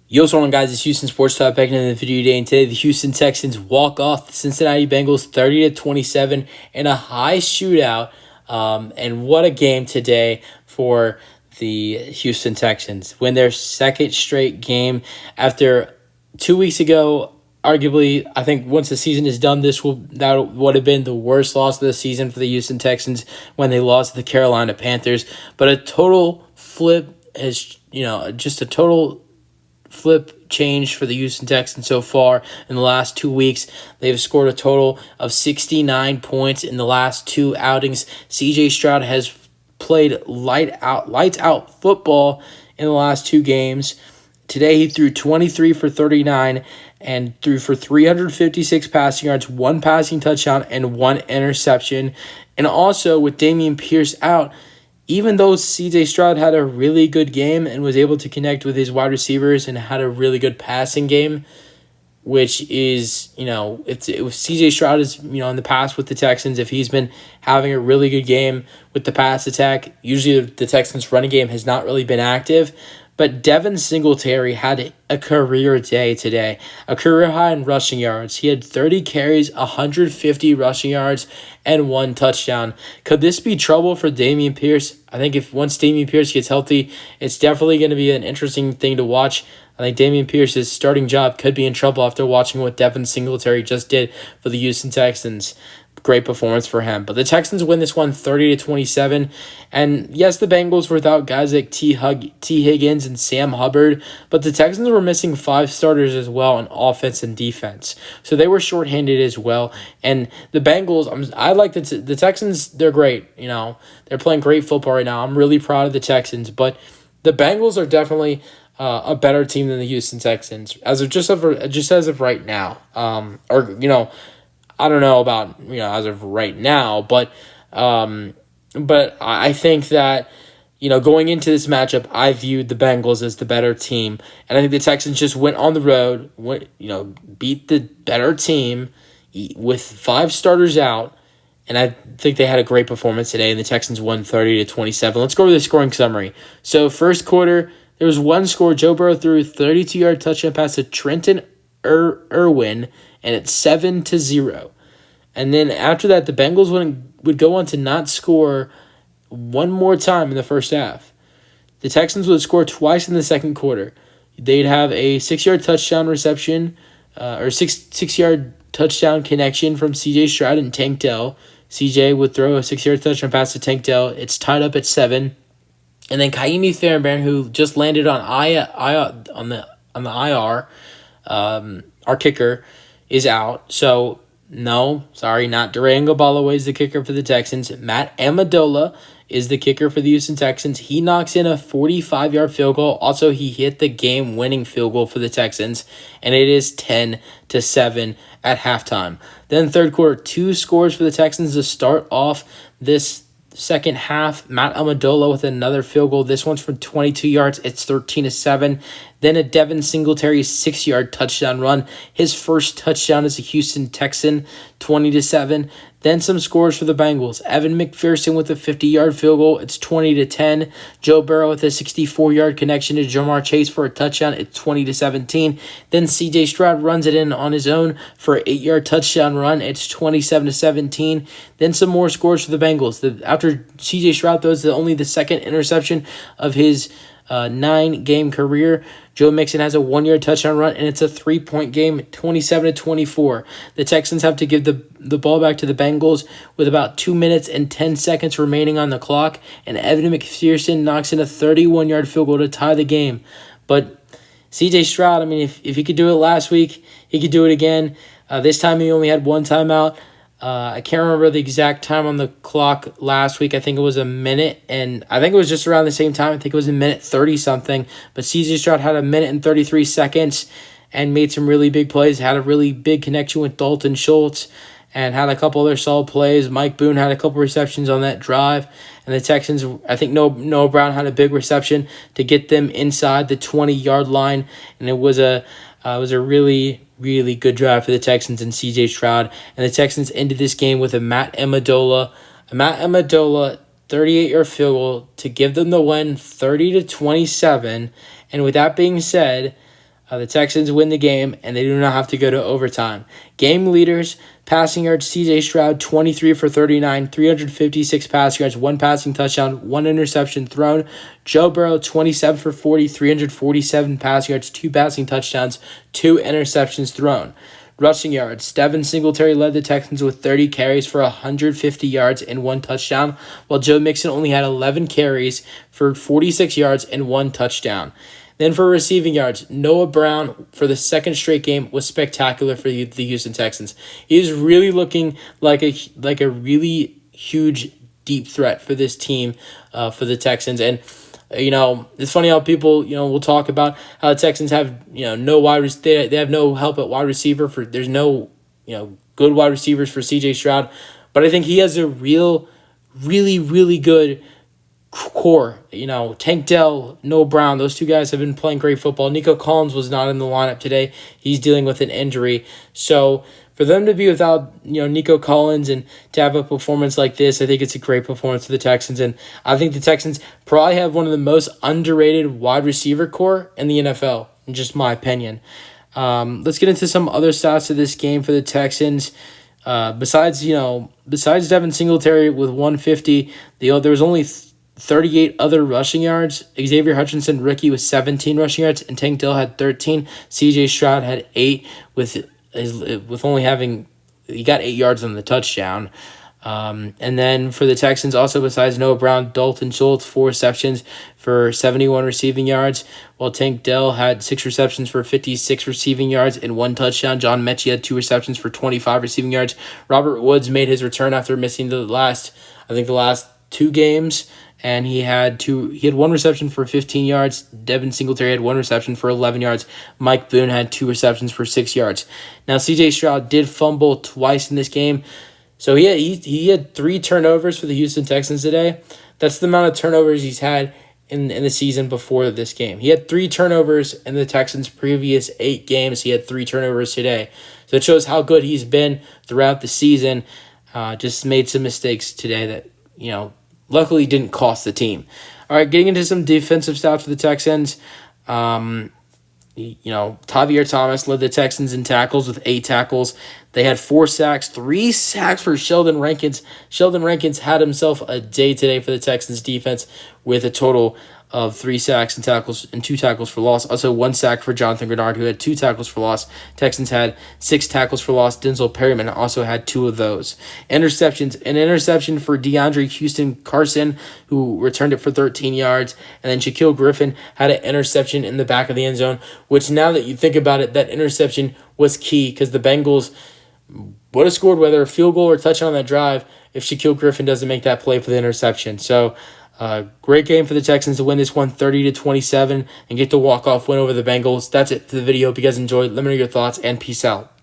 Yo, what's going on, guys? It's Houston Sports Talk back in the video today, and today the Houston Texans walk off the Cincinnati Bengals 30-27 in a high shootout. And what a game today for the Houston Texans. Win their second straight game after 2 weeks ago. Arguably, I think once the season is done, that would have been the worst loss of the season for the Houston Texans when they lost to the Carolina Panthers. But a total flip just a total flip change for the Houston Texans so far in the last 2 weeks. They've scored a total of 69 points in the last two outings. CJ Stroud has played lights out football in the last two games. Today he threw 23 for 39 and threw for 356 passing yards, one passing touchdown, and one interception. And also with Dameon Pierce out, even though C.J. Stroud had a really good game and was able to connect with his wide receivers and had a really good passing game, which is, if C.J. Stroud is, in the past with the Texans, if he's been having a really good game with the pass attack, usually the Texans' running game has not really been active. But Devin Singletary had a career day today, a career high in rushing yards. He had 30 carries, 150 rushing yards, and one touchdown. Could this be trouble for Dameon Pierce? I think once Dameon Pierce gets healthy, it's definitely going to be an interesting thing to watch. I think Dameon Pierce's starting job could be in trouble after watching what Devin Singletary just did for the Houston Texans. Great performance for him. But the Texans win this one 30-27. And yes, the Bengals were without guys like T. Higgins and Sam Hubbard, but the Texans were missing five starters as well on offense and defense. So they were shorthanded as well. And the Bengals, I like the Texans, they're great. They're playing great football right now. I'm really proud of the Texans, but the Bengals are definitely a better team than the Houston Texans as of right now. I don't know about, as of right now, but I think that, going into this matchup, I viewed the Bengals as the better team. And I think the Texans just went on the road, beat the better team with five starters out. And I think they had a great performance today, and the Texans won 30-27. Let's go over the scoring summary. So first quarter, there was one score. Joe Burrow threw a 32-yard touchdown pass to Trenton Irwin, and it's 7-0. And then after that, the Bengals would go on to not score one more time in the first half. The Texans would score twice in the second quarter. They'd have a 6-yard touchdown reception, or six-yard touchdown connection from C.J. Stroud and Tank Dell. C.J. would throw a 6-yard touchdown pass to Tank Dell. It's tied up at 7. And then Kaimi Fairbairn, who just landed on the IR, our kicker, is out. So, no, sorry, not Durango Ballaway is the kicker for the Texans. Matt Amendola is the kicker for the Houston Texans. He knocks in a 45-yard field goal. Also, he hit the game-winning field goal for the Texans, and it is 10-7 at halftime. Then third quarter, two scores for the Texans to start off this second half. Matt Amendola with another field goal. This one's from 22 yards. It's 13-7. Then a Devin Singletary 6-yard touchdown run. His first touchdown as a Houston Texan, 20-7. Then some scores for the Bengals. Evan McPherson with a 50-yard field goal. It's 20-10. Joe Burrow with a 64-yard connection to Jamar Chase for a touchdown. It's 20-17. Then C.J. Stroud runs it in on his own for an 8-yard touchdown run. It's 27-17. Then some more scores for the Bengals. After C.J. Stroud throws only the second interception of his 9-game career, Joe Mixon has a 1-yard touchdown run, and it's a 3-point game, 27-24. The Texans have to give the ball back to the Bengals with about 2 minutes and 10 seconds remaining on the clock, and Evan McPherson knocks in a 31-yard field goal to tie the game. But C.J. Stroud, if he could do it last week, he could do it again. This time he only had one timeout. I can't remember the exact time on the clock last week. I think it was a minute, and I think it was just around the same time. I think it was a minute 30-something. But C.J. Stroud had a minute and 33 seconds and made some really big plays. Had a really big connection with Dalton Schultz and had a couple other solid plays. Mike Boone had a couple receptions on that drive. And the Texans, I think Noah Brown had a big reception to get them inside the 20-yard line. And it was a really, really good drive for the Texans and C.J. Stroud. And the Texans ended this game with a Matt Amendola 38-yard field goal to give them the win 30-27. And with that being said, The Texans win the game, and they do not have to go to overtime. Game leaders, passing yards, C.J. Stroud, 23 for 39, 356 passing yards, 1 passing touchdown, 1 interception thrown. Joe Burrow, 27 for 40, 347 passing yards, 2 passing touchdowns, 2 interceptions thrown. Rushing yards, Devin Singletary led the Texans with 30 carries for 150 yards and 1 touchdown, while Joe Mixon only had 11 carries for 46 yards and 1 touchdown. Then for receiving yards, Noah Brown for the second straight game was spectacular for the Houston Texans. He is really looking like a really huge deep threat for this team, for the Texans. And it's funny how people will talk about how the Texans have no they have no help at wide receiver. There's no good wide receivers for C.J. Stroud, but I think he has a really good core. Tank Dell, Noah Brown, those 2 guys have been playing great football. Nico Collins was not in the lineup today. He's dealing with an injury. So for them to be without Nico Collins and to have a performance like this, I think it's a great performance for the Texans. And I think the Texans probably have one of the most underrated wide receiver core in the NFL, in just my opinion. Let's get into some other stats of this game for the Texans. Besides Devin Singletary with 150, there was only 38 other rushing yards. Xavier Hutchinson, rookie, with 17 rushing yards, and Tank Dell had 13. C.J. Stroud had 8 with only having, he got 8 yards on the touchdown. And then for the Texans, also besides Noah Brown, Dalton Schultz, 4 receptions for 71 receiving yards, while Tank Dell had 6 receptions for 56 receiving yards and 1 touchdown. John Mechie had 2 receptions for 25 receiving yards. Robert Woods made his return after missing the last 2 games, and he had 1 reception for 15 yards. Devin Singletary had 1 reception for 11 yards. Mike Boone had 2 receptions for 6 yards. Now, C.J. Stroud did fumble twice in this game, so he had 3 turnovers for the Houston Texans today. That's the amount of turnovers he's had in the season before this game. He had 3 turnovers in the Texans' previous 8 games. He had 3 turnovers today. So it shows how good he's been throughout the season. Just made some mistakes today that, luckily didn't cost the team. All right, getting into some defensive stats for the Texans. Tavier Thomas led the Texans in tackles with 8 tackles. They had 4 sacks, 3 sacks for Sheldon Rankins. Sheldon Rankins had himself a day today for the Texans defense with a total of 3 sacks and 2 tackles for loss. Also 1 sack for Jonathan Grenard, who had 2 tackles for loss. Texans had 6 tackles for loss. Denzel Perryman also had 2 of those. Interceptions. An interception for DeAndre Houston Carson, who returned it for 13 yards. And then Shaquille Griffin had an interception in the back of the end zone, which now that you think about it, that interception was key because the Bengals would have scored whether a field goal or touchdown on that drive if Shaquille Griffin doesn't make that play for the interception. So, great game for the Texans to win this one 30-27 and get the walk-off win over the Bengals. That's it for the video. Hope you guys enjoyed. Let me know your thoughts, and peace out.